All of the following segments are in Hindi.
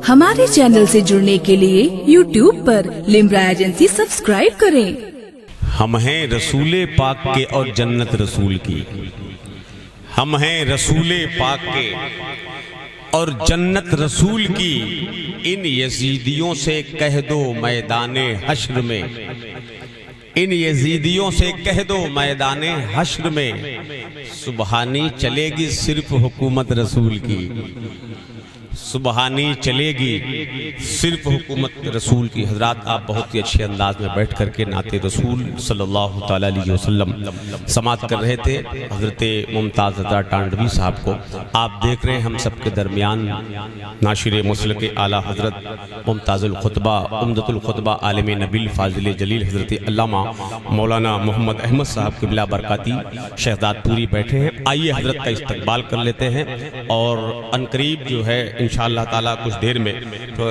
हमारे चैनल से जुड़ने के लिए YouTube पर लिम्रा एजेंसी सब्सक्राइब करें। हम हैं रसूले पाक के और जन्नत रसूल की। हम हैं रसूले पाक के और जन्नत रसूल की। इन यजीदियों से कह दो मैदाने हश्र में, इन यजीदियों से कह दो मैदाने हश्र में, सुबहानी चलेगी सिर्फ हुकूमत रसूल की। सुबहानी चलेगी सिर्फ हुकूमत रसूल की। हजरात, आप बहुत ही अच्छे अंदाज में बैठ करके नाते रसूल सल्लल्लाहु ताला अलैहि वसल्लम समात कर रहे थे हजरत मुमताज़ ज़हरा टांडवी साहब को। आप देख रहे हैं हम सबके दरमियान नाशिर मुसलक आला हजरत मुमताज़ुल खुतबा उम्दतुल खुतबा आलिम नबील फाजिल जलील हजरत अल्लामा मौलाना मोहम्मद अहमद साहब क़िबला बरकाती शहजादपुरी बैठे हैं। आइए हजरत का इस्तकबाल कर लेते हैं और अनकरीब जो है इंशाअल्लाह ताला कुछ देर में तो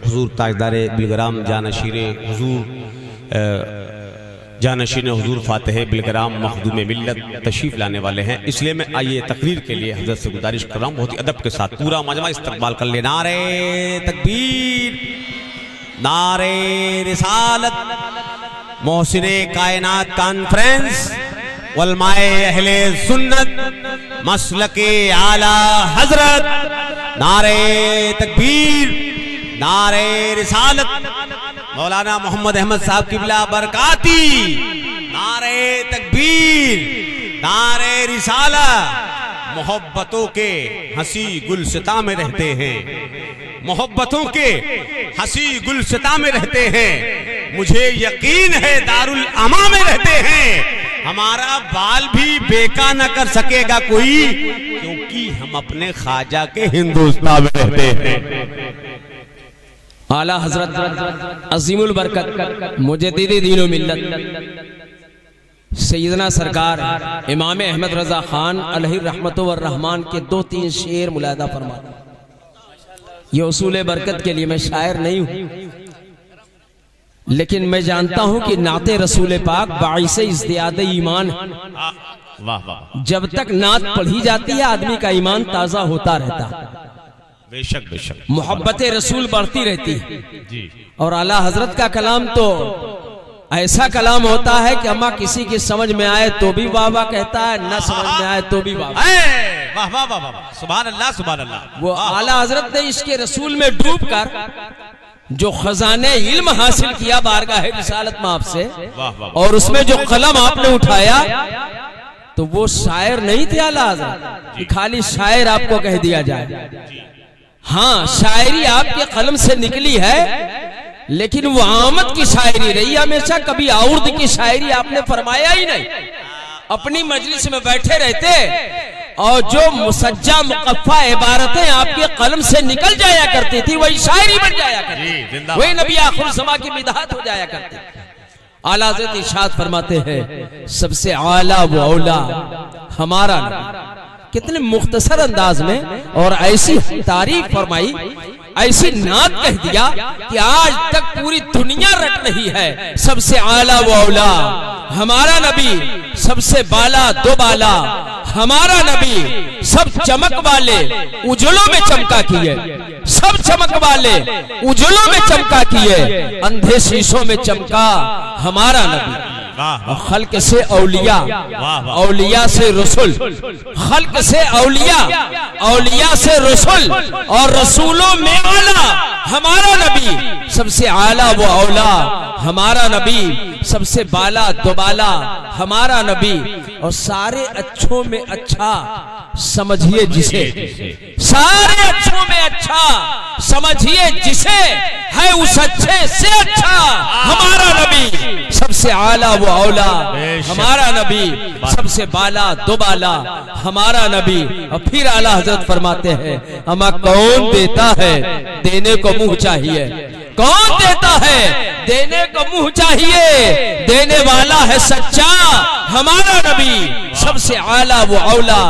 हुजूर ताजदारे बिलग्राम जानशीरे हुजूर फातिह बिलग्राम मखदूम मिल्लत तशरीफ लाने वाले हैं। इसलिए मैं आइए तकरीर के लिए हजरत से गुजारिश कर रहा हूँ बहुत ही अदब के साथ पूरा मजमा इस्तकबाल कर ले। नारे तकबीर, नारे रिसालत, मोहसिने कायनात कॉन्फ्रेंस, उलमाए अहले सुन्नत मसलके आला हजरत, नारे तकबीर, नारे रिसालत, मौलाना मोहम्मद अहमद साहब क़िबला बरकाती, नारे तकबीर, नारे रिसालत। मोहब्बतों के हंसी गुलसिता में रहते हैं, मोहब्बतों के हंसी गुलसिता में रहते हैं। मुझे यकीन है दारुल अमा में रहते हैं। हमारा बाल भी बेका न कर सकेगा कोई, क्योंकि हम अपने ख्वाजा के हिंदुस्तान में रहते हैं। आला हजरत अजीमुल बरकत मुजद्दिद दीन व मिल्लत सैयदना सरकार इमाम अहमद रजा खान अलैहि रहमतो व रहमान के 2-3 शेर मुलादा फरमा। ये उसूल बरकत के लिए मैं शायर नहीं हूं, लेकिन मैं जानता हूं कि नाते रसूल पाक बाइसे इज़्दियाद ईमान। वाह वाह। जब तक नात पढ़ी जाती है आदमी का ईमान ताजा होता रहता है, बेशक बेशक, मोहब्बत रसूल बढ़ती रहती है जी। और आला हजरत का कलाम तो ऐसा कलाम होता है कि अम्मा किसी की समझ में आए तो भी बाबा कहता है, न समझ में आए तो भी बाबा। वाह वाह वाह वाह, सुभान अल्लाह सुभान अल्लाह। वो आला हजरत ने इसके रसूल में डूब कर जो खजाने इल्म हासिल किया बारगाह रिसालत में आपसे, और उसमें जो कलम आपने उठाया तो वो शायर नहीं थे आला हजरत कि खाली शायर आपको कह दिया जाए। हाँ, शायरी आपके कलम से निकली है, लेकिन वो आमद की शायरी रही हमेशा, कभी आउर्द की शायरी आपने फरमाया ही नहीं। अपनी मजलिस में बैठे रहते और जो मुसज्जा मुकफ़ा इबारतें आपके कलम से निकल जाया करती थी वही शायरी बन जाया करती, वही नबी आखिर ज़मां की मिदहात हो जाया करती। आला हज़रत इरशाद फरमाते हैं सबसे आला व औला हमारा नबी। कितने मुख्तसर अंदाज में और ऐसी तारीफ फरमाई, ऐसी नात कह दिया कि आज तक पूरी दुनिया रट रही है। सबसे आला व औला हमारा नबी, सबसे बाला दो बाला हमारा नबी, सब चमक वाले उजलों में चमका किए, सब चमक वाले उजलों में चमका किए, अंधे शीशों में चमका हमारा नबी। खल्क से औलिया, औलिया से रसूल, खल्क से औलिया, औलिया से रसूल, और रसूलों में आला हमारा नबी। सबसे आला वो औला हमारा नबी, सबसे बाला दोबाला हमारा नबी, और सारे अच्छों में अच्छा समझिए जिसे, सारे अच्छों में अच्छा समझिए जिसे, है उस अच्छे से अच्छा हमारा नबी। सबसे आला वो औला हमारा नबी, सबसे बाला दोबाला हमारा नबी। और फिर आला हजरत फरमाते हैं अमा कौन देता है देने को मुंह चाहिए, कौन देता है देने को मुंह चाहिए, देने वाला है सच्चा हमारा नबी। सबसे आला वो औला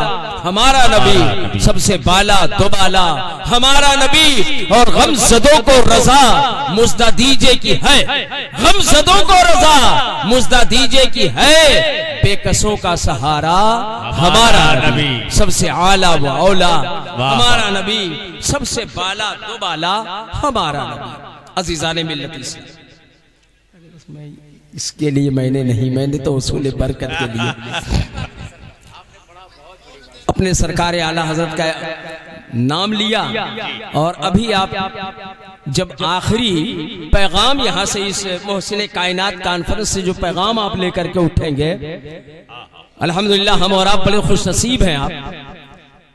हमारा नबी, सबसे बाला दोबाला हमारा नबी। और गमज़दों को रज़ा मुज़्दा दीजिए की है, गमज़दों को रज़ा मुज़्दा दीजिए की है, बेकसों का सहारा हमारा नबी, सबसे आला व औला हमारा नबी, सबसे बाला दो बाला हमारा नबी। अजीजाने मिल्लत इस्लाम, इसके लिए मैंने नहीं, मैंने तो उसूल बरकत के लिए अपने सरकार आला हजरत का नाम लिया। और अभी आप जब आखिरी पैगाम यहाँ से इस मोहसिन कायनात कॉन्फ्रेंस से जो पैगाम आप लेकर के उठेंगे, अल्हम्दुलिल्लाह हम और आप बड़े खुश नसीब हैं आप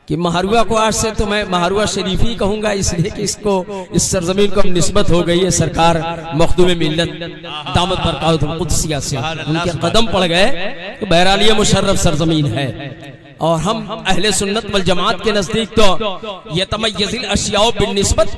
कि महारुआ को आज से तो मैं महारुआ शरीफ ही कहूंगा, इसलिए कि इसको इस सरजमीन को निस्बत हो गई है सरकार मखदूम मिल्लत दामत बरकातुहुल कुद्सिया से, उनके कदम पड़ गए तो बहरहाल ये मुशर्रफ सरजमीन है। और हम अहले सुन्नत वल जमात के नजदीक तो यतमय्यज़ुल अशियाउ बिन्निस्बत,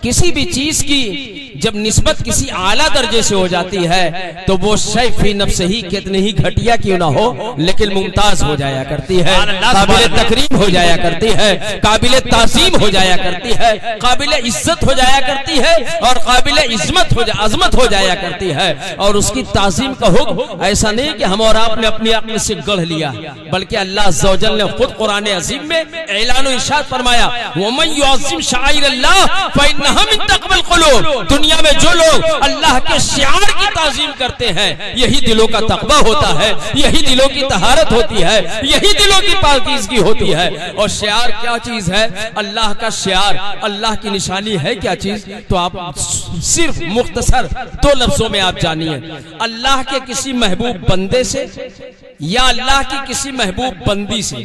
किसी भी चीज की जब निस्बत किसी आला दर्जे से हो जाती है तो वो शै फी नफ्सिही कितनी ही घटिया क्यों ना हो लेकिन मुमताज हो जाया करती है, काबिल तकरीम हो जाया करती है, काबिल ताज़ीम हो जाया करती है, काबिल इज्जत हो जाया करती है और काबिल अजमत हो जाया करती है। और उसकी ताज़ीम का हुक्म ऐसा नहीं कि हम और आपने अपनी अक्ल से गढ़ लिया, बल्कि अल्लाह अज़्ज़ा व जल ने खुद कुरान अज़ीम में ऐलान व इरशाद फरमाया, वमन युअज़्ज़िम शआइरल्लाह फइन्नहा मिन तक़वल क़ुलूब। दुनिया में जो लोग अल्लाह के शिआर की ताज़ीम करते हैं, यही दिलों का तक़वा होता है, यही दिलों की तहारत होती है, यही दिलों की पाकीज़गी होती है। और शिआर क्या चीज है? अल्लाह का शिआर, अल्लाह की निशानी है क्या चीज? तो आप सिर्फ मुख्तसर दो लफ्जों में आप जानिए, अल्लाह के किसी महबूब बंदे से या अल्लाह की किसी महबूब बंदी से,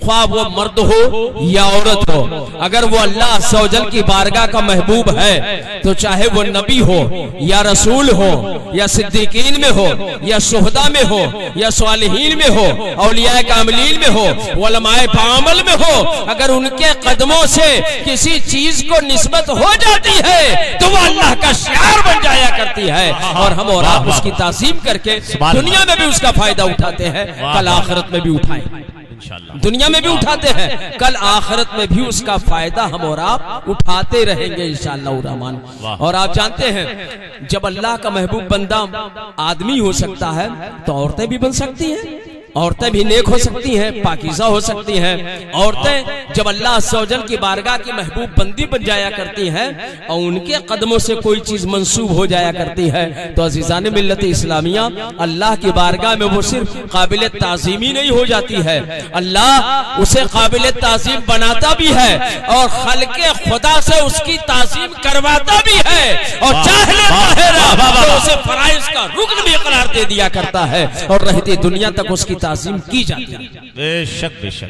ख्वाह वो मर्द हो या औरत हो, अगर वो अल्लाह सौजल की बारगाह का महबूब है तो चाहे वो नबी हो या रसूल हो या सिद्दीकीन में हो या शुहदा में हो या स्वालिहीन में हो, औलिया कामिलीन में हो, उलमाए बामल में हो, अगर उनके कदमों से किसी चीज को निस्बत हो जाती है तो वो अल्लाह का शिआर बन जाया करती है। और हम और आप उसकी ताज़ीम करके दुनिया में भी उसका फायदा उठाते हैं, कल आखिरत में भी उठाएं, दुनिया में भी उठाते हैं, कल आखिरत में भी उसका फायदा हम और आप उठाते रहेंगे इंशाअल्लाह रहमान। और आप जानते हैं जब अल्लाह का महबूब बंदा आदमी हो सकता है तो औरतें भी बन सकती हैं, औरतें भी नेक हो सकती हैं, पाकीज़ा हो सकती हैं। औरतें जब अल्लाह सौजल की बारगाह की महबूब बंदी बन जाया करती हैं और उनके कदमों से कोई चीज मंसूब हो जाया करती है तो अज़ीज़ान मिल्लत इस्लामिया, अल्लाह की बारगाह में वो सिर्फ काबिल ताज़ीम ही नहीं हो जाती है, अल्लाह उसे काबिल ताज़ीम बनाता भी है और खल्क़े खुदा से उसकी ताज़ीम करवाता भी है और चाहे तो उसे फराइज़ का रुकन भी करार दे दिया करता है और रहती दुनिया तक उसकी ताज़ीम की जाती है। बेशक बेशक।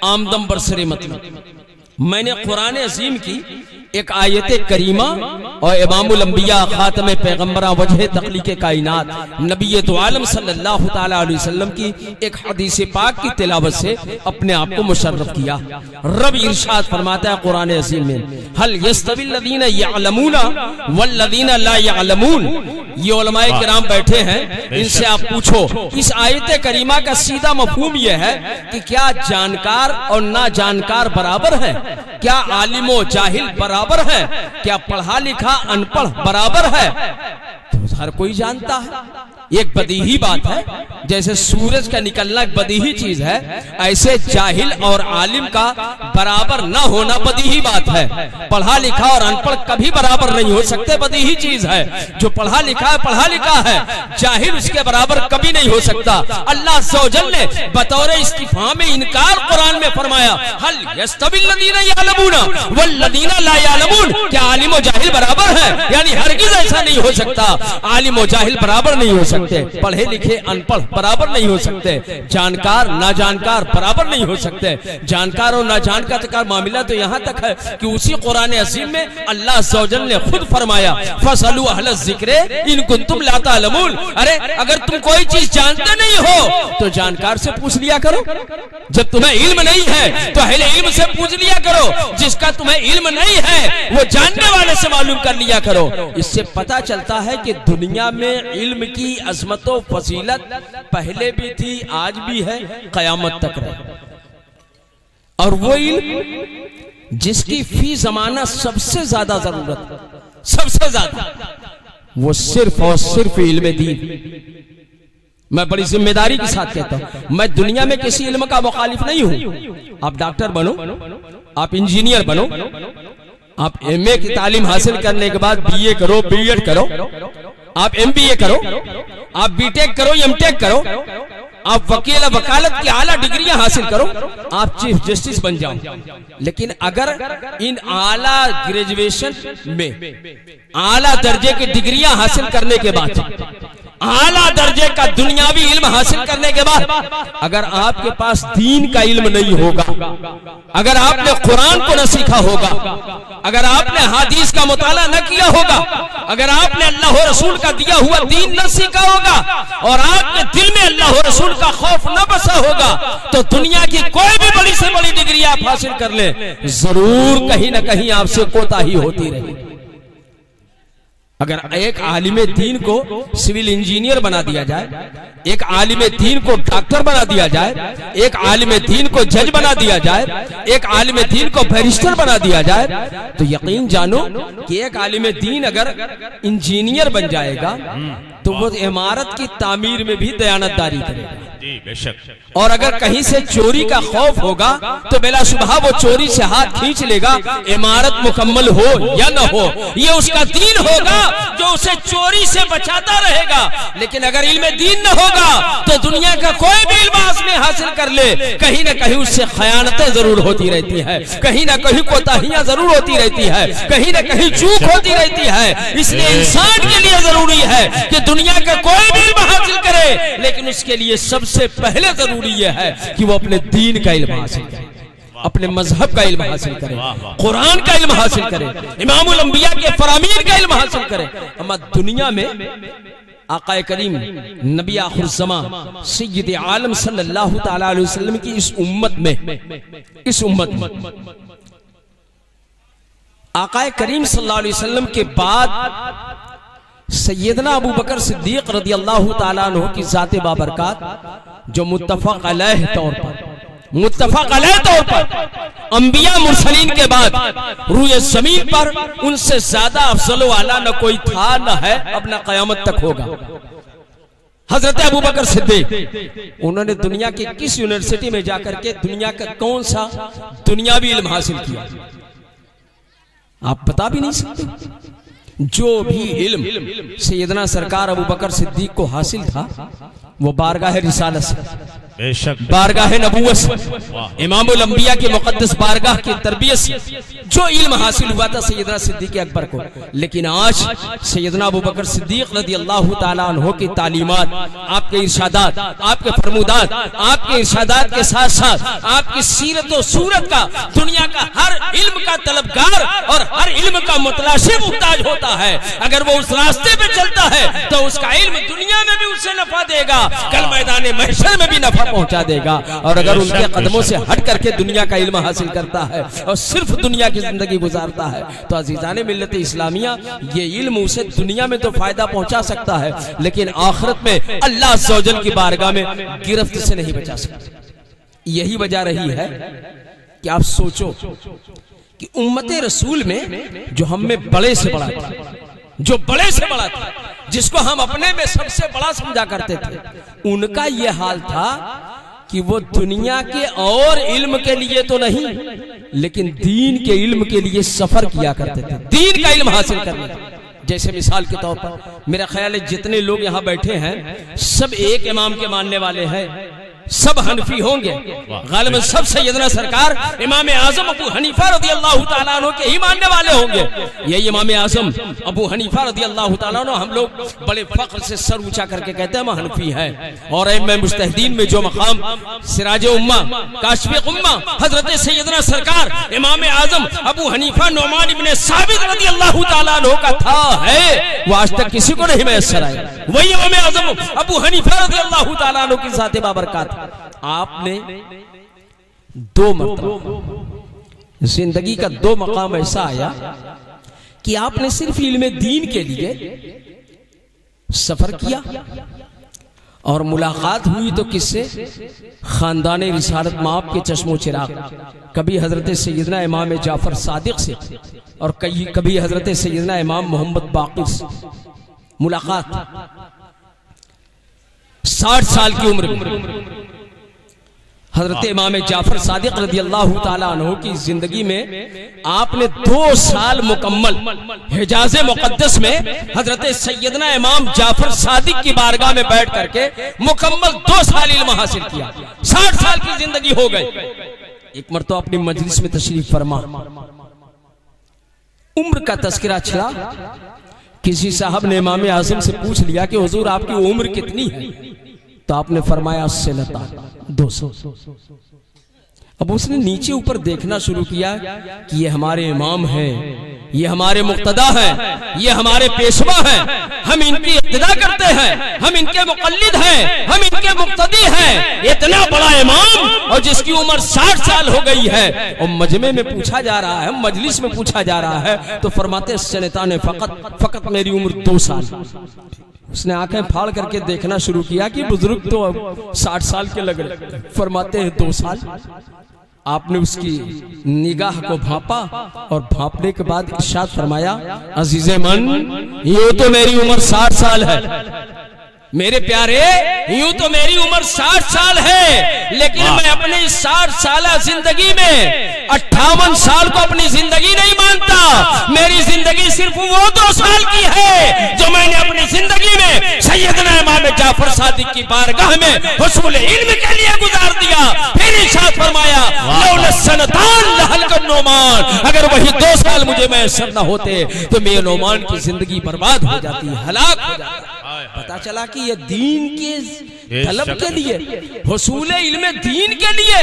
आमदम बरसरे मतलब मैंने कुरान अज़ीम की एक आयत करीमा और इमामुल अंबिया खातम पैगंबरा वजह तख्लीक कायनात नबी तो आलम सल्लल्लाहु तआला अलैहि वसल्लम की एक हदीस पाक की तिलावत से अपने आप को मुशर्रफ किया। रब इरशाद फरमाता है कुरान अज़ीम में, हल यस्तविल लदीना यअलमूना वल लदीना ला यअलमून। ये उलमाए किराम बैठे हैं, इनसे आप पूछो इस आयत करीमा का सीधा मफहूम यह है कि क्या जानकार और ना जानकार बराबर है? क्या आलिम और जाहिल बराबर है? क्या पढ़ा लिखा अनपढ़ बराबर है? तो हर कोई जानता है, एक बदीही बात है, जैसे सूरज का निकलना एक बदीही चीज है, ऐसे जाहिल और आलिम का बराबर न होना बदीही बात है। पढ़ा लिखा और अनपढ़ कभी बराबर नहीं हो सकते, बदीही चीज है। जो पढ़ा लिखा है, जाहिल उसके बराबर कभी नहीं हो सकता। अल्लाह सौजल ने बतौर इस्तिफहाम में इनकार कुरान में फरमाया, हल यस्तविल लदीना यअलमूना वल लदीना ला यअलमून। क्या आलिम और जाहिल बराबर है? यानी हरगिज़ ऐसा नहीं हो सकता, आलिम और जाहिल बराबर नहीं हो सकते, पढ़े लिखे अनपढ़ बराबर नहीं हो सकते, जानकार ना जानकार बराबर नहीं हो सकते। जानकार और ना जानकार का मामला तो यहाँ तक है कि उसी कुरान अज़ीम में अल्लाह सौजल ने खुद फरमाया, फसलू अहल ज़िक्र इन कुंतुम ला तालमून। अरे अगर तुम कोई चीज जानते नहीं हो तो जानकार से पूछ लिया करो, जब तुम्हें इल्म नहीं है तो अहले इल्म से पूछ लिया करो, जिसका तुम्हें इल्म नहीं है वो जानने वाले से मालूम कर लिया करो। इससे पता चलता है कि दुनिया में इल्म की अज़मत व फजीलत पहले भी थी, आज भी है, कयामत तक है। और वो इल्म जिसकी फी जमाना सबसे ज्यादा जरूरत, सबसे ज्यादा, वो सिर्फ और सिर्फ इल्म दीन। मैं बड़ी जिम्मेदारी के साथ कहता हूं, मैं दुनिया में किसी इल्म का मुखालिफ नहीं हूं। आप डॉक्टर बनो, आप इंजीनियर बनो, आप एमए की तालीम हासिल करने के बाद बीए करो, बीएड करो, आप एमबीए करो, आप बीटेक करो, एमटेक करो, आप वकील वकालत की आला डिग्रियां हासिल करो, आप चीफ जस्टिस बन जाओ। लेकिन अगर इन आला ग्रेजुएशन में आला दर्जे की डिग्रियां हासिल करने के बाद, आला दर्जे का दुनियावी इल्म हासिल करने के बाद अगर आपके पास दीन का इल्म नहीं होगा, अगर आपने कुरान को न सीखा होगा, अगर आपने हदीस का मुताला न किया होगा, अगर आपने अल्लाह और रसूल का दिया हुआ दीन न सीखा होगा और आपके दिल में अल्लाह और रसूल का खौफ न बसा होगा, तो दुनिया की कोई भी बड़ी से बड़ी डिग्री आप हासिल कर ले, जरूर कहीं ना कहीं आपसे कोताही होती रहेगी। अगर एक आलिमे दीन को सिविल इंजीनियर बना दिया जाए, एक आलिमे दीन को डॉक्टर बना दिया जाए, एक आलिमे दीन को जज बना दिया जाए, एक आलिमे दीन को बैरिस्टर बना दिया जाए, तो यकीन जानो कि एक आलिमे दीन अगर इंजीनियर बन जाएगा तो वो इमारत की तामीर में भी दयानतदारी करेगा। जी बेशक। और अगर कहीं से चोरी का खौफ होगा तो बेला सुबह वो चोरी से हाथ खींच लेगा, इमारत मुकम्मल हो या न हो, ये उसका दीन होगा जो उसे चोरी से बचाता रहेगा। लेकिन अगर इल्म दीन न होगा तो दुनिया का कोई भी इल्म में हासिल कर ले, कहीं न कहीं उससे खयानतें जरूर होती रहती है, कहीं न कहीं कोताहियां जरूर होती रहती है, कहीं न कहीं चूक होती रहती है। इसलिए इंसान के लिए जरूरी है कि दुनिया का कोई भी इल्म हासिल करे, लेकिन उसके लिए सबसे पहले जरूरी यह है कि वो अपने दीन का इल्म हासिल करे, अपने मजहब का इल्म हासिल करे, कुरान का इल्म हासिल करे, इमामुल अंबिया के फरामीन का इल्म हासिल करे। अम्मा दुनिया में आकाए करीम नबी आखिर ज़मा सय्यद आलम सल्लल्लाहु तआला अलैहि वसल्लम की इस उम्मत में आकाए करीम सल्लल्लाहु अलैहि वसल्लम के बाद सैयदना अबू बकर सिद्दीक रदियल्लाहु ताला अन्हु की ज़ाते बाबरकात जो मुत्तफक अलैह तौर पर अंबिया मुरसलीन के बाद रूए ज़मीन पर उनसे ज्यादा अफजल वाला न कोई था न है, अब न क़यामत तक होगा। हजरत अबू बकर सिद्दीक, उन्होंने दुनिया के किस यूनिवर्सिटी में जाकर के दुनिया का कौन सा दुनियावी इल्म हासिल किया आप बता भी नहीं सकते। जो भी इल्म सैयदना सरकार अबू बकर सिद्दीक को हासिल था वो बारगाह रिसालत से, बेशक बारगाह नबूवत से, इमामुल अंबिया के मुकद्दस बारगाह की तरबियत से जो इल्म हासिल हुआ था सैयदना सिद्दीक अकबर को। लेकिन आज सैयदना अबू बकर सिद्दीक रदियल्लाहु ताला अन्हु की तालीमात, आपके इरशादात, आपके फरमुदात, आपके इरशादात के साथ साथ आपकी सीरत और सूरत का दुनिया का हर इल्म का तलबगार और हर इल्म का मुतलाशिब मुहताज होता है। अगर वो उस रास्ते पे चलता है तो उसका इल्म दुनिया में भी उसे नफा देगा, कल मैदान महशर में भी नफा पहुंचा देगा। और अगर उनके कदमों से हट करके दुनिया का इल्म हासिल करता है और सिर्फ दुनिया की जिंदगी गुजारता है तो अजीजाने मिल्लत इस्लामिया, ये इल्म उसे दुनिया में तो फायदा पहुंचा सकता है लेकिन आखिरत में अल्लाह अज़्ज़ व जल की बारगाह में गिरफ्त से नहीं बचा सकता। यही वजह रही है कि आप सोचो कि उम्मते रसूल में जो हम में बड़े से बड़ा था, जो बड़े से बड़ा था, जिसको हम अपने में सबसे बड़ा समझा करते थे, उनका यह हाल था कि वो दुनिया के और इल्म के लिए तो नहीं लेकिन दीन के इल्म के लिए सफर किया करते थे, दीन का इल्म हासिल करने। जैसे मिसाल के तौर पर मेरा ख्याल है जितने लोग यहाँ बैठे हैं सब एक इमाम के मानने वाले हैं, सब हनफी होंगे, गालिबन सब सैयदना सरकार इमाम आजम अबू हनीफा रदियल्लाहु ताला अन्हु के ही मानने वाले होंगे। यही इमाम आजम अबू हनीफा रदियल्लाहु ताला अन्हु हम लोग बड़े फख्र से सर ऊंचा करके कहते हैं हम हनफी हैं। और इमाम मुज्तहिदीन में जो मकाम सिराज उम्मा काशिफ उम्मा हजरत सैयदना सरकार इमाम आजम अबू हनीफा नुमान इब्ने साबित रदियल्लाहु ताला अन्हु का था है, वो आज तक किसी को नहीं मैसर आया। वही इमाम आजम अबू हनीफा रदियल्लाहु ताला अन्हु की ज़ाते बाबरकात। आपने दो मरतबा जिंदगी का दो मकाम ऐसा आया कि आपने सिर्फ इल्म दीन के लिए सफर किया और मुलाकात हुई तो किससे? खानदान रिसालत में आपके चश्मो चिराग, कभी हजरत सैयदना इमाम जाफर सादिक से और कभी हजरत सैयदना इमाम मोहम्मद बाक़िर से मुलाकात। 60 साल की उम्र में हजरत इमाम जाफर सादिक रज़ी अल्लाह ताला अन्हु की जिंदगी में आपने 2 साल मुकम्मल हिजाज मुकद्दस में हजरत सैयदना इमाम जाफर सादिक की बारगाह में बैठ करके मुकम्मल 2 साल इल्म हासिल किया। 60 साल की जिंदगी हो गई। एक मरतबा अपनी मजलिस में तशरीफ फरमा, उम्र का तस्करा छिड़ा। किसी साहब ने इमाम आज़म से पूछ लिया कि हुजूर आपकी उम्र कितनी है? तो आपने फरमाया 200। अब उसने नीचे ऊपर देखना शुरू किया कि ये हमारे इमाम हैं, ये हमारे मुक्तदा हैं, ये हमारे पेशवा हैं, हम इनकी इक्तिदा करते हैं, हम इनके मुक़ल्लिद हैं, हम इनके मुक्तदी हैं। इतना बड़ा इमाम और जिसकी उम्र 60 साल हो गई है, और मजमे में पूछा जा रहा है, मजलिस में पूछा जा रहा है, तो फरमाते सनता ने फकत मेरी उम्र 2 साल। उसने आंखें फाड़ करके देखना शुरू किया कि बुजुर्ग तो 60 साल के लग रहे, फरमाते हैं 2 साल। आपने उसकी निगाह को भांपा और भांपने के बाद इरशाद फरमाया, अजीज़े मन, यूं तो मेरी उम्र 60 साल है मेरे प्यारे, यूं तो मेरी उम्र 60 साल है, लेकिन मैं अपनी 60 साल जिंदगी में 58 साल को अपनी जिंदगी नहीं मानता। मेरी जिंदगी सिर्फ वो 2 साल की है जो मैंने अपनी जिंदगी में सैयदना इमाम जाफर सादिक की बारगाह में हुसूल इल्म के लिए गुजार दिया। फिर इरशाद फरमाया, लौला सनतान लहलकन नोमान, अगर वही 2 साल मुझे मैसर न होते तो मेरे नोमान की जिंदगी बर्बाद हो जाती, हलाक हो जाती। पता चला कि ये दीन के तलब के लिए, हुसूल इल्म दीन के लिए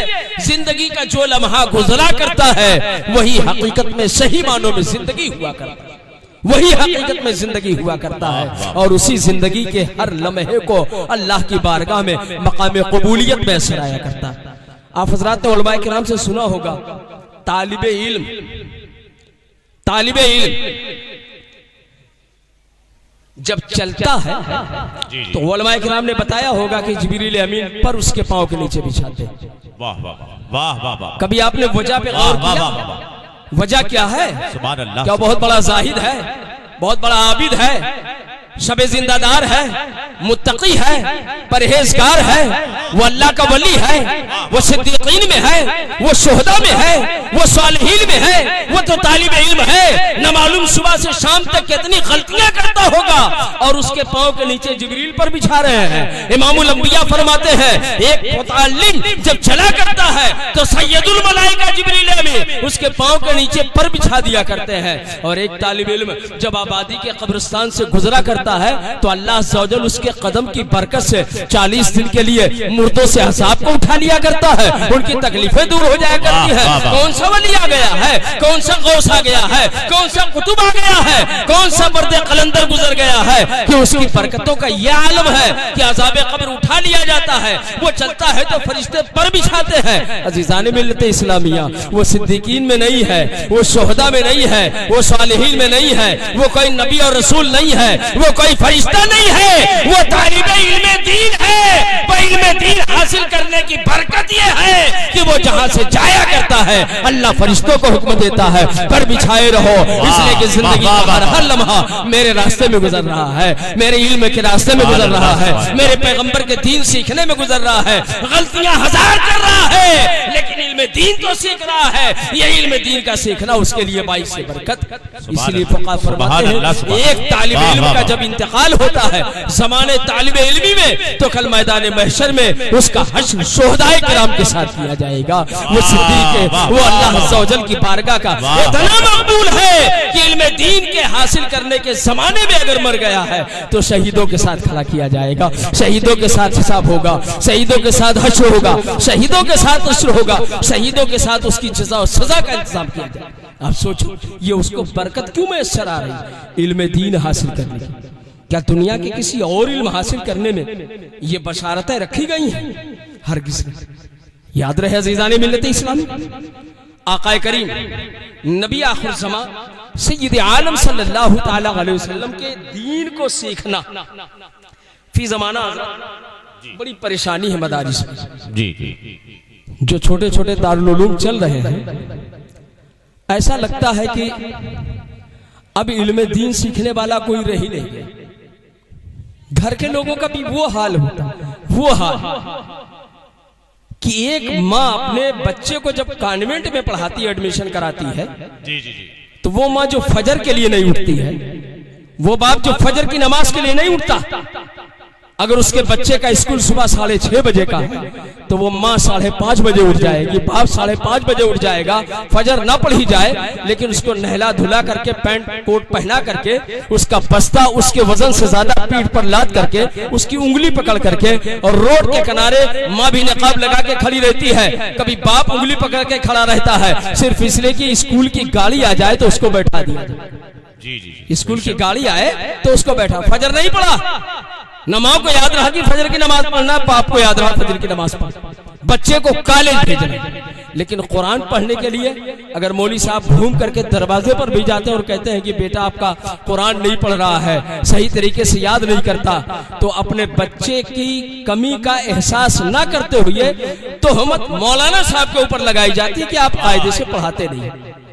जिंदगी का जो लम्हा गुजरा करता है वही हकीकत में सही मानों में जिंदगी हुआ करता है, वही हकीकत में जिंदगी हुआ करता है। और उसी जिंदगी के हर लम्हे को अल्लाह की बारगाह में मकाम कबूलियत में सराया करता है। आप हज़रात उलमाए किराम से सुना होगा, तालिबे इल्म जब चलता है तो उलमाए किराम ने बताया होगा कि जिब्रील अमीन पर उसके पांव के नीचे बिछाते। वाह वाह वाह वाह वाह। कभी आपने वजह पे गौर किया? वजह क्या है? सुभान अल्लाह। क्या बहुत बड़ा जाहिद है, बहुत बड़ा आबिद है, शबे जिंदादार है, मुत्तकी है, परहेजगार है, वो अल्लाह का वली है, वो सिद्दीकीन में है, वो शुहदा में है, वो सालिहीन में है, वो तो तालिब इल्म है। न मालूम सुबह से शाम तक कितनी गलतियां करता होगा और उसके पांव के नीचे जिब्रील पर बिछा रहे हैं। इमामुल अंबिया फरमाते हैं, एक मुतअल्लिम जब चला करता है तो सैयदुल मलाइका जिब्रील अमीन उसके पांव के नीचे पर बिछा दिया करते हैं। और एक तालिब इल्म जब आबादी के कब्रिस्तान से गुजरा करता है तो अल्लाह सौजल उसके कदम की बरकत से 40 दिन के लिए मुर्दों से हिसाब को उठा लिया करता है, उनकी तकलीफें दूर हो जाया करती है। कौन सा वली आ गया है, कौन सा गौस आ गया है, कौन सा कुतुब आ गया है, कौन सा मर्द कलंदर गुजर गया है कि उसकी बरकतों का यह आलम है कि अज़ाब कब्र उठा लिया जाता है। वो चलता है तो फरिश्ते पर बिछाते हैं। अजीज़ान मिल्लत इस्लामिया, वो सिद्दीकीन में नहीं है, वो शुहदा में नहीं है, वो सालिहीन में नहीं है, वो कोई नबी और रसूल नहीं है, वो कोई फरिश्ता नहीं है, वो तालिबे इल्म दीन है। वो इल्म दीन हासिल करने की बरकत ये है कि वो जहां से जाया करता है अल्लाह फरिश्तों को हुक्म देता है पर बिछाए रहो, इसलिए कि जिंदगी का हर लम्हा मेरे रास्ते में गुजर रहा है, मेरे इल्म के रास्ते में गुजर रहा है, मेरे पैगंबर के दीन सीखने में गुजर रहा है। गलतियां हजार कर रहा है लेकिन इल्म दीन तो सीख रहा है। ये इल्म दीन का सीखना उसके लिए बाइस से बरकत। इसलिए फुक़हा फरमाते हैं, एक तालिब इल्म का जब इंतकाल होता है ज़माने तालिब इल्मी में तो कल मैदान महशर में उसका हश्र शुहदाए किराम के साथ किया जाएगा। वो सिद्दीक़, वो अल्लाह अज़्ज़ व जल की बारगाह का इतना मकबूल है कि इल्म दीन के हासिल करने के जमाने में अगर मर गया है तो शहीदों के साथ खड़ा किया जाएगा, शहीदों के साथ हिसाब होगा, शहीदों के साथ हश्र होगा, शहीदों के साथ हश्र होगा, शहीदों के साथ उसकी जज़ा और सजा का इंतजाम किया जाएगा। आप सोचो ये उसको बरकत क्यों मैसर आ रही इल्म दीन हासिल करने की। क्या दुनिया के किसी और इल्म हासिल करने में ये बशारतें रखी गई हैं? हरगिज़ नहीं। याद रहे अज़ीज़ान मिल्लत इस्लामी, आक़ाए करीम नबी आखिर ज़मा सय्यद आलम सल्लल्लाहु तआला अलैहि वसल्लम के दीन को सीखना फी ज़माना बड़ी परेशानी है मदारिस में। जी जो छोटे छोटे दारुल उलूम चल रहे हैं, ऐसा लगता है कि अब इल्म दीन सीखने वाला कोई रही नहीं। घर के लोगों का भी वो हाल होता है, वो हाल कि एक माँ अपने बच्चे को जब कॉन्वेंट में पढ़ाती है, एडमिशन कराती है, जी जी जी, तो वो माँ जो फजर के लिए नहीं उठती है, वो बाप जो फजर की नमाज के लिए नहीं उठता, अगर उसके बच्चे का स्कूल सुबह 6:30 बजे का है तो वो माँ 5:30 बजे उठ जाएगी, बाप 5:30 बजे उठ जाएगा, फजर ना पढ़ी जाए लेकिन उसको नहला धुला करके पैंट कोट पहना करके उसका बस्ता उसके वजन से ज्यादा पीठ पर लाद करके उसकी उंगली पकड़ करके, और रोड के किनारे माँ भी नकाब लगा के खड़ी रहती है, कभी बाप उंगली पकड़ के खड़ा रहता है, सिर्फ इसलिए कि स्कूल की गाड़ी आ जाए तो उसको बैठा दिया जाए। जी जी, स्कूल की गाड़ी आए तो उसको बैठा। फजर नहीं पढ़ा, न माँ को याद रहा कि फजर की नमाज पढ़ना, बाप को याद रहा फजर की नमाज पढ़ना, बच्चे को कॉलेज भेजना। लेकिन कुरान पढ़ने के लिए अगर मौलवी साहब घूम करके दरवाजे पर भी जाते हैं और कहते हैं कि बेटा आपका कुरान नहीं पढ़ रहा है, सही तरीके से याद नहीं करता, तो अपने बच्चे की कमी का एहसास ना करते हुए तोहमत मौलाना साहब के ऊपर लगाई जाती है कि आप कायदे से पढ़ाते नहीं।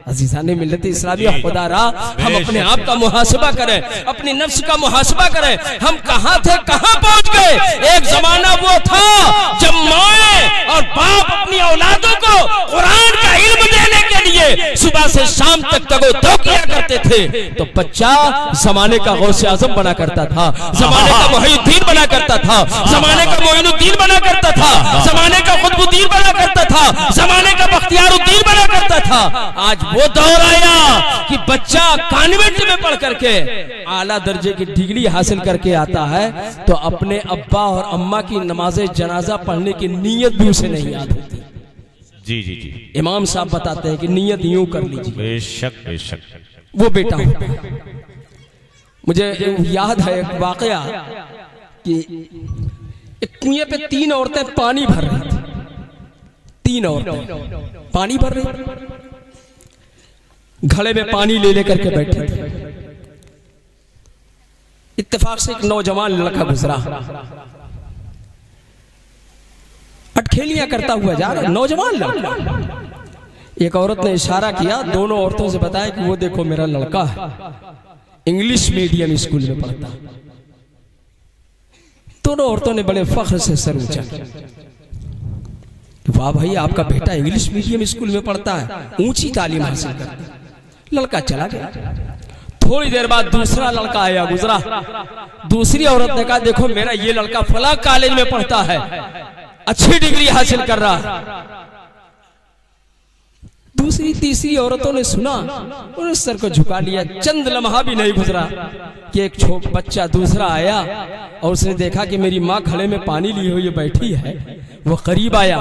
अजीज़ान मिल्लत इस्लामी, खुदा रा हम अपने आप का मुहासबा करें, अपनी नफ्स का मुहासबा करें, हम कहाँ थे कहाँ पहुंच गए। एक जमाना वो था जब माए और बाप अपनी औलादों को कुरान का इल्म देने के लिए सुबह से शाम तक तगो किया करते थे, तो बच्चा जमाने का गौसे आजम बना करता था, जमाने का मुहीउद्दीन बना करता था, जमाने का मोइनुद्दीन बना करता था, जमाने का कुतुबुद्दीन बना करता था, जमाने का बख्तियारुद्दीन बना करता था। आज वो दौर आया कि बच्चा कॉन्वेंट में पढ़ करके आला दर्जे की डिग्री हासिल करके आता है तो अपने अब्बा और अम्मा की नमाज़े जनाजा पढ़ने की नीयत भी उसे नहीं याद होती। जी जी जी, इमाम साहब बताते हैं कि नीयत यूं कर लीजिए, बेशक बेशक, वो बेटा होता है। मुझे याद है एक वाकया कि एक कुएं पे 3 औरतें पानी भर रही थी, 3 औरतें पानी भर रही, घड़े में पानी ले लेकर के बैठे थे। इत्तेफाक से एक नौजवान लड़का गुजरा, अटखेलियां करता हुआ जा रहा, नौजवान लड़का। एक औरत ने इशारा किया, दोनों औरतों से बताया कि वो देखो मेरा लड़का है, इंग्लिश मीडियम स्कूल में पढ़ता। दोनों औरतों ने बड़े फख्र से सर ऊंचा किया, वाह भाई आपका बेटा इंग्लिश मीडियम स्कूल में पढ़ता है, ऊंची तालीम हासिल करता है। लड़का चला गया। थोड़ी देर बाद दूसरा लड़का आया गुजरा, दूसरी औरत ने कहा देखो मेरा ये लड़का फला कॉलेज में पढ़ता है, अच्छी डिग्री हासिल कर रहा है। दूसरी तीसरी औरतों ने सुना और सर को झुका लिया। चंद लम्हा भी नहीं गुजरा कि एक बच्चा दूसरा आया और उसने देखा कि मेरी माँ घड़े में पानी लिए हुई बैठी है। वो करीब आया,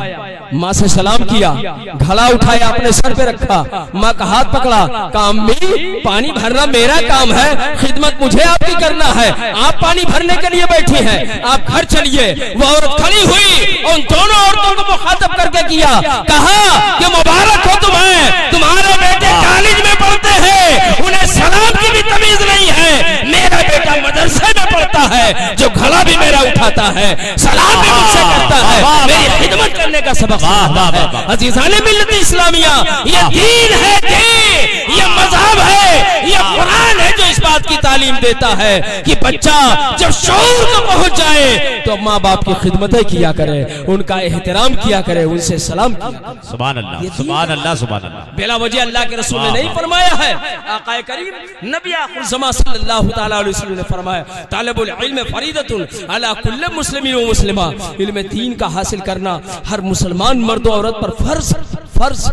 माँ से सलाम किया, घड़ा उठाया अपने सर पे रखा, माँ का हाथ पकड़ा, कहा अम्मी पानी भरना मेरा काम है, खिदमत मुझे आपकी करना है, आप पानी भरने के लिए बैठी हैं, आप घर चलिए। वो औरत खड़ी हुई और उन दोनों औरतों को मुखातब करके किया, कहा कि मुबारक हो तुम्हें, तुम्हारे बेटे कॉलेज में पढ़ते हैं, उन्हें सलाम की भी तमीज नहीं है, मेरा बेटा मदरसे में पढ़ता है, जो घड़ा भी मेरा उठाता है, सलाम भी मुझसे करता है, मेरी खिदमत करने का सबक है। अजीज़ाने मिल्लत इस्लामिया, ये दीन है, दीन ये मज़हब है, ये कुरान है जो इस बात की तालीम देता है कि बच्चा जब शऊर को पहुंच जाए तो माँ बाप की खिदमतें किया करे, उनका एहतराम किया करे, उनसे सलाम किया करे। सुभान अल्लाह, सुभान अल्लाह, सुभान अल्लाह। बेला वजह अल्लाह के रसूल ने नहीं फरमाया है, आक़ाए करीम नबी आखिर ज़मां सल्लल्लाहु तआला अलैहि वसल्लम ने फरमाया, तालिबुल इल्म फरीदतुन अला कुल्li मुस्लिमिन व मुस्लिमा, इल्म दीन का हासिल करना हर मुसलमान मर्द और औरत पर फर्ज। फर्ज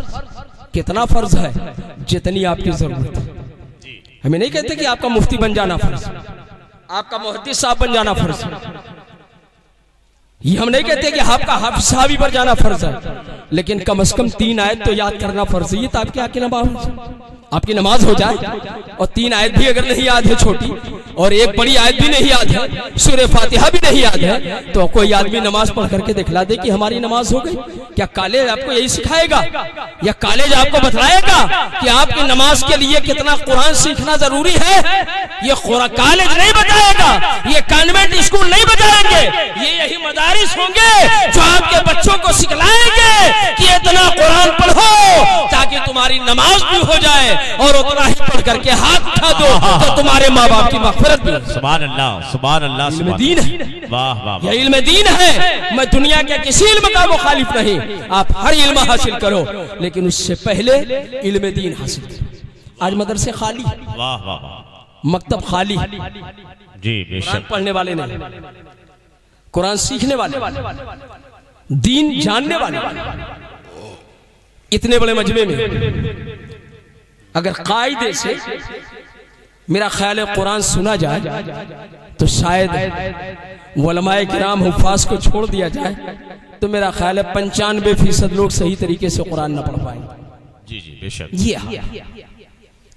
कितना फर्ज है? जितनी आपकी जरूरत है। हमें नहीं कहते कि आपका मुफ्ती बन जाना फर्ज, आपका मुहद्दिस साहब बन जाना फर्ज, ये हम नहीं कहते कि आपका हाफिज साहबी पर जाना फर्ज है, लेकिन कम से कम 3 आयत तो याद करना फर्ज है। तो आपकी आके नमाज, आपकी नमाज हो जाए और 3 आयत भी अगर नहीं याद है छोटी, और एक बड़ी आयत भी नहीं याद है, सूरह फातिहा भी नहीं याद है, तो कोई आदमी नमाज पढ़ करके दिखला दे कि हमारी नमाज हो गई। क्या कॉलेज आपको यही सिखाएगा या कॉलेज आपको बताएगा कि आपकी नमाज के लिए कितना कुरान सीखना जरूरी है? ये कॉलेज नहीं बताएगा, ये कॉन्वेंट स्कूल नहीं बताएंगे, ये यही मदारिस होंगे जो आपके बच्चों को सिखलाएंगे कि इतना कुरान पढ़ो ताकि तुम्हारे तुम्हारी नमाज भी हो जाए और उतना ही पढ़ करके हाथ उठा दो तो तुम्हारे माँ बाप की मग़फ़िरत भी हो। सुभान अल्लाह, सुभान अल्लाह, इल्म दीन है। वाह वाह, यह इल्म दीन है। मैं दुनिया के किसी इल्म का मुखालिफ नहीं, आप हर इल्म हासिल करो, लेकिन उससे पहले इल्म दीन हासिल करो। आज मदरसे खाली, वाह वाह, मकतब खाली, जी कुरान बेशक, पढ़ने वाले नहीं, कुरान सीखने वाले, दीन जानने वाले। इतने बड़े मजमे में अगर कायदे से मेरा ख्याल है कुरान सुना जाए तो शायद उलमाए किराम हुफ़ाज़ को छोड़ दिया जाए तो मेरा ख्याल है 95% लोग सही तरीके से कुरान न पढ़ पाएंगे। जी जी बेशक। ये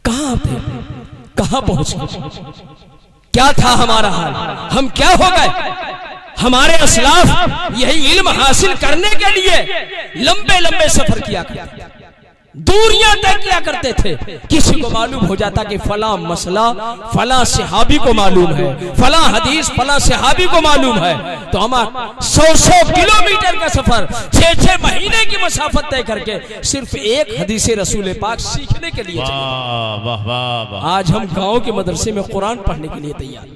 कहाँ थे, कहाँ पहुंच गए, क्या था हमारा हाल, हम क्या हो गए। हमारे असलाफ यही इल्म हासिल करने के लिए लंबे लंबे सफर किया करते, दूरियां तय किया करते थे। किसी को मालूम हो जाता कि फला मसला फला सहाबी को मालूम है, फला हदीस फला सहाबी को मालूम है, तो हम 100 किलोमीटर का सफर 6 महीने की मसाफत तय करके सिर्फ एक हदीस रसूल पाक सीखने के लिए चले। वाह वाह वाह। आज हम गांव के मदरसे में कुरान पढ़ने के लिए तैयार,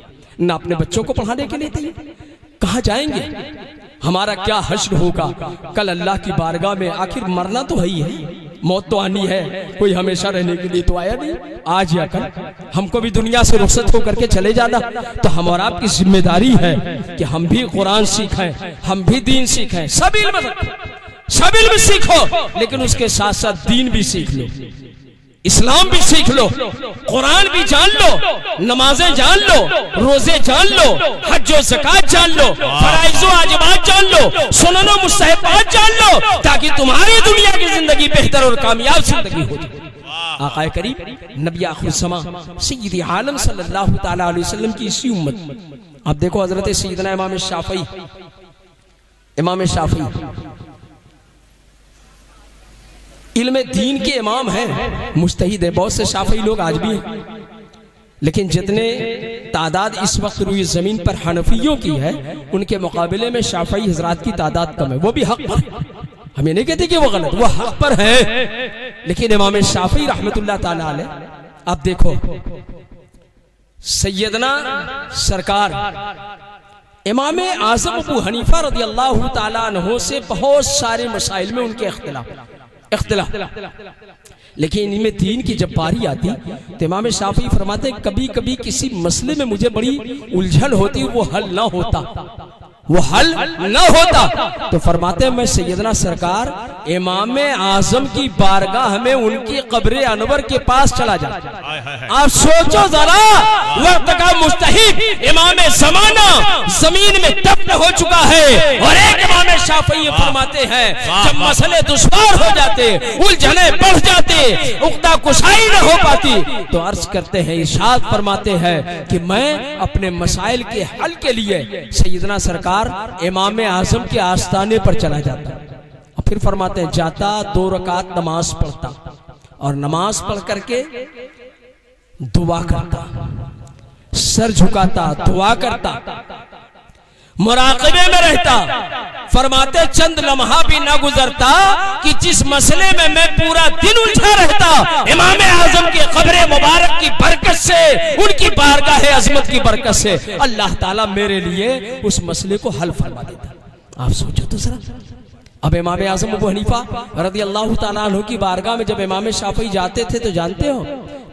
न अपने बच्चों को पढ़ाने के लिए तैयार। कहाँ जाएंगे, हमारा क्या हश्र होगा कल अल्लाह की बारगाह में। आखिर मरना तो है ही है, मौत तो आनी है, कोई हमेशा रहने के लिए तो आया नहीं। आज या कल हमको भी दुनिया से रुखसत होकर के चले जाना, तो हम और आपकी जिम्मेदारी है कि हम भी कुरान सीखें, हम भी दीन सीखें। सब इल्म सीखो, लेकिन उसके साथ साथ दीन भी सीख लो, इस्लाम भी सीख लो, कुरान भी जान लो, नमाजें जान लो, रोजे जान लो, हज और ज़कात जान लो, फराइज़ और वाजिबात जान लो, सुनन और मुस्तहबात जान लो, ताकि तुम्हारी दुनिया की जिंदगी बेहतर और कामयाब जिंदगी हो जाए। आक़ाए करीम नबी आखिरुज़्ज़मा सय्यद आलम सल्लल्लाहु तआला अलैहि वसल्लम की इसी उम्मत, आप देखो हजरत सैयदना इमाम शाफ़ी इल्म दीन के इमाम हैं, मुज्तहिद है। बहुत से शाफी लोग आज भी हैं, लेकिन जितने तादाद इस वक्त रुई जमीन पर हनफियों की है उनके मुकाबले में शाफी हजरात की तादाद कम है। वो भी हक पर, हम ये नहीं कहते कि वो गलत, वो हक पर है, लेकिन इमाम शाफी रहमतुल्लाह ताला अलैह, आप देखो सैयदना सरकार इमाम आज़म अबू हनीफा रज़ियल्लाहु ताला अन्हु से बहुत सारे मसाइल में उनके इख्तिलाफ, लेकिन इनमें दीन की जब बारी आती तो इमाम शाफी फरमाते कभी कभी किसी मसले में मुझे बड़ी उलझन होती, वो हल ना होता तो फरमाते मैं सैयदना सरकार इमाम आज़म की बारगाह में उनकी कब्र अनवर के पास चला जाता। आप सोचो जरा, वक्त का मुस्तहिद इमाम ज़माना जमीन में दफन हो चुका है, और एक इमाम शाफी फरमाते हैं जब मसले दुश्वार हो जाते, उलझने बढ़ जाते, उक्ता कुशाई न हो पाती, तो अर्ज करते हैं, इरशाद फरमाते हैं कि मैं अपने मसाइल के हल के लिए सैयदना सरकार इमाम आज़म के आस्थाने पर चला जाता। और फिर फरमाते हैं जाता 2 रकात नमाज पढ़ता, और नमाज पढ़ करके दुआ करता, सर झुकाता, दुआ करता, मुराक़बे में रहता। फरमाते चंद लम्हा भी ना गुजरता कि जिस मसले में मैं पूरा दिन उलझा रहता, इमाम आज़म की कब्र मुबारक की बरकत से, उनकी बारगाह अज़मत की बरकत से अल्लाह ताला मेरे लिए उस मसले को हल फरमा देता। आप सोचो तो जरा, अब इमाम आज़म अबू हनीफा रज़ियल्लाहु ताला अन्हु की बारगाह में जब इमाम शाफी जाते थे तो जानते हो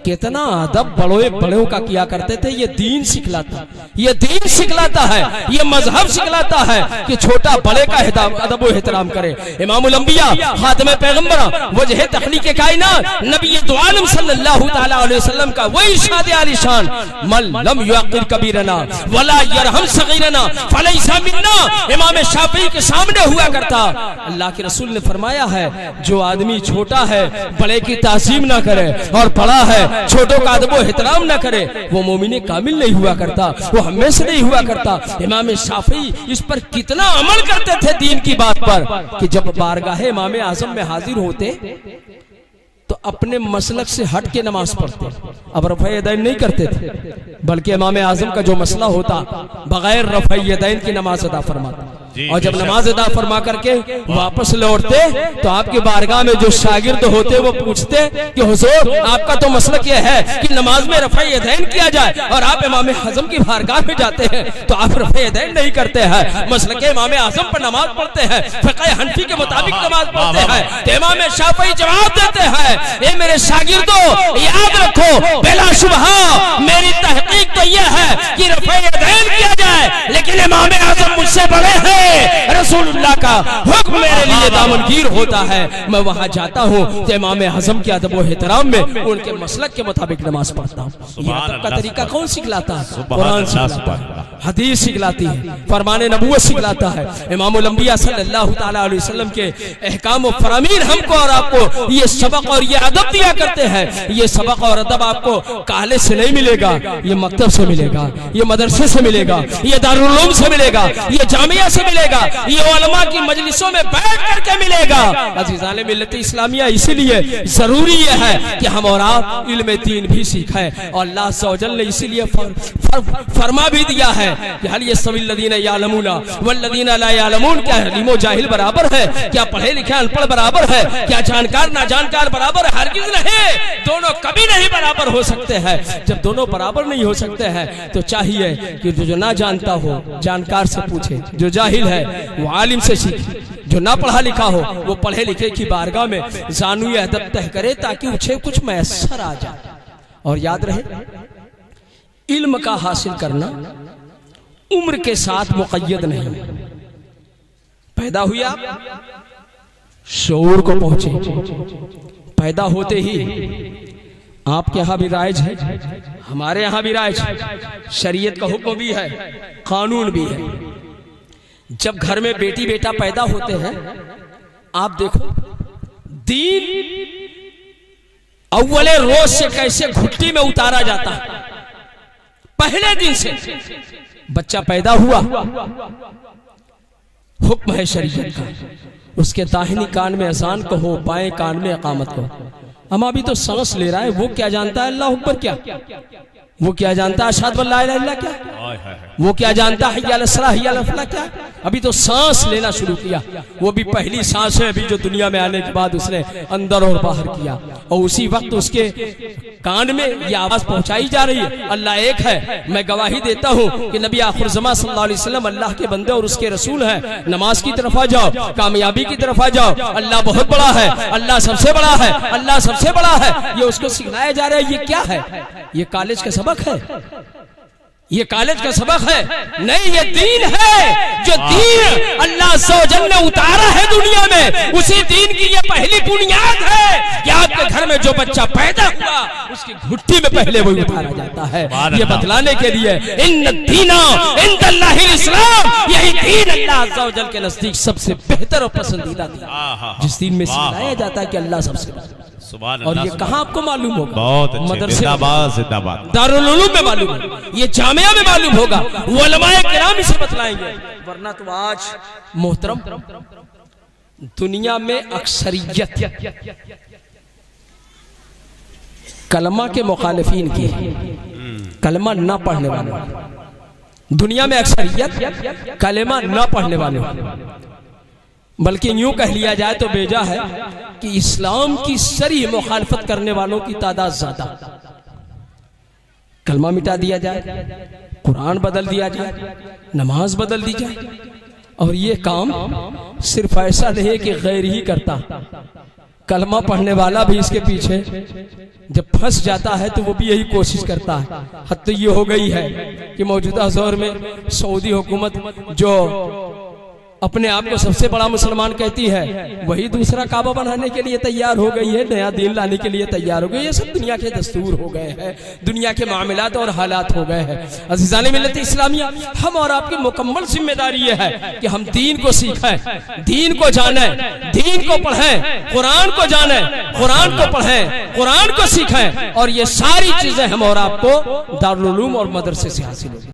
कितना अदब बड़ों का किया करते थे। ये दीन सिखलाता, ये दीन सिखलाता है, ये मजहब सिखलाता है कि छोटा बड़े का अदब व एहतराम करे। इमामुल अंबिया खातमे पैगंबर वजह तखलीक कायनात नबी दो आलम सल्लल्लाहु ताला अलैहि वसल्लम का वही इरशाद आलिशान मन लम युअक्किर कबीरना वला यरहम सगीरना फलैसा मिन्ना इमाम शाफी के सामने हुआ करता। अल्लाह के रसूल ने फरमाया है जो आदमी छोटा है बड़े की ताज़ीम ना करे और बड़ा है छोटों का अदब एहतराम न करे, वो मोमिने कामिल नहीं हुआ करता, वो हमेशा नहीं हुआ करता। इमाम शाफी इस पर कितना अमल करते थे दीन की बात पर कि जब बारगाह इमाम आज़म में हाजिर होते तो अपने मसलक से हट के नमाज पढ़ते। अब रफ़ा यदैन नहीं करते थे, बल्कि इमाम आज़म का जो मसला होता बगैर रफ़ा यदैन की नमाज अदा फरमाता। और जब नमाज अदा फरमा करके वापस लौटते तो आपकी बारगाह में जो शागिर्द होते वो पूछते कि हुजूर आपका तो मसलक ये है कि नमाज में रफ़ा यदैन किया जाए और आप इमाम आज़म की बारगाह में जाते हैं तो आप रफ़ा यदैन नहीं करते हैं। मसलक इमाम आज़म पर नमाज पढ़ते हैं, फ़िक़्ह हनफी के मुताबिक नमाज पढ़ते हैं। तो इमाम शाफ़ई जवाब देते हैं, ये मेरे शागिर्दों याद रखो, बिलाशुबहा मेरी तहकीक तो यह है कि रफ़ा यदैन किया जाए, लेकिन इमाम आज़म मुझसे बड़े हैं, रसूलुल्लाह का हुक्म मेरे लिए दामनगीर होता है। मैं वहां जाता हूं तो इमाम आज़म के अदब व एहतराम में उनके मसलक के मुताबिक नमाज पढ़ता हूं। ये अदब का तरीका कौन सिखलाता है? कुरान सिखलाता है, हदीस सिखलाती है, फरमाने नबूवत सिखलाता है। इमामुल अंबिया सल्लल्लाहु तआला अलैहि वसल्लम के अहकाम व फरामीन हमको और आपको ये सबक और ये अदब दिया करते हैं। ये सबक और अदब आपको कॉलेज से नहीं मिलेगा, ये मकतब से मिलेगा, ये मदरसे से मिलेगा, ये दारुल उलूम से मिलेगा, ये जामिया से मिलेगा, ये उलमा की मजलिसों में बैठ करके मिलेगा। अज़ीज़ाने मिल्लत इस्लामिया, इसीलिए जरूरी ये है कि हम और आप इल्म दीन भी सीखें। और अल्लाह अज़्ज़ व जल ने इसीलिए फरमा भी दिया है कि हल यस्तविल्लज़ीना यअलमूना वल्लज़ीना ला यअलमून, क्या अलीम व जाहिल बराबर है? क्या पढ़े लिखे अनपढ़ बराबर है? क्या जानकार ना जानकार बराबर है? हरगिज़ नहीं, दोनों कभी नहीं बराबर हो सकते हैं। जब दोनों बराबर नहीं हो सकते हैं तो चाहिए कि जो ना जानता हो जानकार से पूछे, जो जाहिल है वो आलिम से सीखे, जो ना पढ़ा लिखा हो वो पढ़े लिखे की बारगाह में जानू अदब तह करे ताकि उसे कुछ मैसर आ जाए। और याद रहे, इल्म का हासिल करना उम्र के साथ मुक़य्यद नहीं। पैदा हुए आप, शऊर को पहुंचे, पैदा होते ही आपके यहाँ भी राइज है, हमारे यहाँ भी राइज है, शरीयत का हुक्म भी है, कानून भी है। जब घर में बेटी बेटा पैदा होते हैं, आप देखो दीन अव्वले रोज से कैसे घुट्टी में उतारा जाता है। पहले दिन से बच्चा पैदा हुआ, हुक्म है शरीयत का, उसके दाहिनी कान में अज़ान कहो, बाएं कान में इकामत कहो। हम अभी तो सांस ले रहा है, वो क्या जानता है अल्लाह अकबर क्या? वो क्या जानता है अशहदु अल्ला इलाहा इल्लल्लाह क्या? वो क्या जानता है हय्या अलस सलाह हय्या अलल फलाह क्या? अभी तो सांस लेना शुरू किया, वो भी पहली सांस है अभी जो दुनिया में आने के बाद उसने अंदर और बाहर किया, और उसी वक्त उसके कान में ये आवाज पहुंचाई जा रही है, अल्लाह एक है। मैं गवाही देता हूँ कि नबी आखिर ज़मा सल्लल्लाहु अलैहि वसल्लम अल्लाह के बंदे और उसके रसूल हैं। नमाज की तरफ आ जाओ, कामयाबी की तरफ आ जाओ, अल्लाह बहुत बड़ा है, अल्लाह सबसे बड़ा है, अल्लाह सबसे बड़ा है, ये उसको सिखाया जा रहा है। ये क्या है? ये कॉलेज का सबक है, ये कॉलेज का सबक है नहीं, ये दीन है। जो दीन अल्लाह सौजन ने उतारा है दुनिया में, उसी दीन की ये पहली बुनियाद है कि आपके घर में जो बच्चा पैदा हुआ उसकी घुट्टी में पहले वही उतारा जाता है। ये बतलाने के लिए इन्न दीना इंदल्लाहिल इस्लाम, यही दीन अल्लाह सौजन के नजदीक सबसे बेहतर और पसंदीदा दीन, जिस दीन में सिखाया जाता है कि अल्लाह सबसे बड़ा। और ये कहाँ आपको मालूम होगा? बहुत मदरसे, दारुल उलूम में मालूम होगा, ये जामिया में मालूम होगा, उलमाए किराम इसे बतलाएंगे। वरना तो आज मोहतरम दुनिया में अक्सरियत कलमा के मुखालिफीन की, कलमा ना पढ़ने वाले, दुनिया में अक्सरियत कलमा ना पढ़ने वाले, बल्कि यूं कह लिया जाए तो बेजा है कि इस्लाम की सरी मुखालफत करने वालों की तादाद ज्यादा। कलमा मिटा दिया जाए, कुरान बदल दिया जाए, नमाज बदल दी जाए, और ये काम सिर्फ ऐसा नहीं है कि गैर ही करता, कलमा पढ़ने वाला भी इसके पीछे जब फंस जाता है तो वो भी यही कोशिश करता है। हद तो ये हो गई है कि मौजूदा दौर में सऊदी हुकूमत जो अपने आप को सबसे बड़ा मुसलमान कहती है, वही दूसरा काबा बनाने के लिए तैयार हो गई है, नया दीन लाने के लिए तैयार हो गई है। ये सब दुनिया के दस्तूर हो गए हैं, दुनिया के मामलात और हालात हो गए हैं। अज़ीज़ाने मिल्लत इस्लामिया, हम और आपकी मुकम्मल जिम्मेदारी ये है कि हम दीन को सीखें, दीन को जानें, दीन को पढ़ें, कुरान को जानें, कुरान को पढ़ें, कुरान को सीखें, और ये सारी चीजें हम और आपको दारुल उलूम और मदरसे से हासिल होगी।